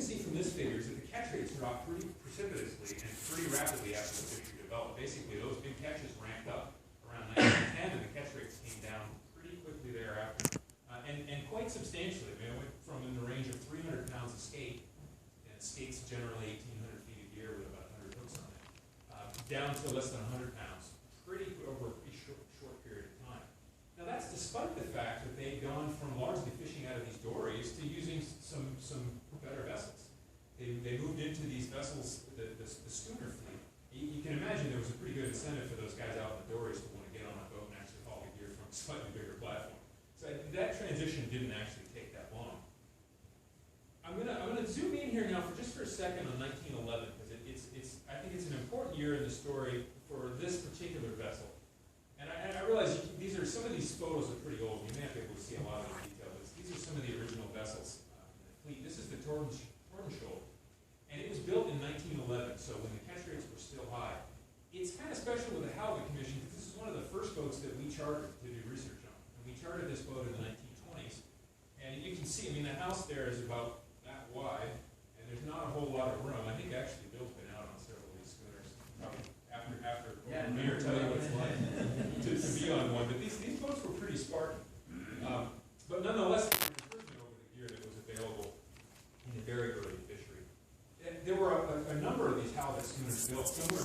can see from this figure is that the catch rates dropped pretty precipitously and pretty rapidly after the fishery developed. Basically, those big catches ramped up around 1910, and the catch rates came down pretty quickly thereafter, and quite substantially. I mean, it went from in the range of 300 pounds of skate, and skates generally 1,800 feet a year with about 100 hooks on it, down to less than 100 pounds, over a pretty short period of time. Now that's despite the fact that they've gone from largely fishing out of these dories to using some better vessels. They moved into these vessels, the schooner fleet. You can imagine there was a pretty good incentive for those guys out in the dories to want to get on a boat and actually haul the gear from a slightly bigger platform. So that transition didn't actually take that long. I'm gonna zoom in here now for a second on 1911, because I think it's an important year in the story for this particular vessel. And I realize these are, some of these photos are pretty old. You may not be able to see a lot of the detail, but these are some of the original vessels in the fleet. This is the Tordenskjold, and it was built in 1911, so when the catch rates were still high. It's kind of special with the Halvik Commission because this is one of the first boats that we chartered to do research on. And we chartered this boat in the 1920s, and you can see, I mean, the house there is about that wide, and there's not a whole lot of room. I think actually Bill's been out on several of these schooners. After me or tell you what it's like to be on one. But these boats were pretty Spartan. But nonetheless, there was improvement over the gear that was available in the very early fishery. There were a number of these halibut schooners built. Some were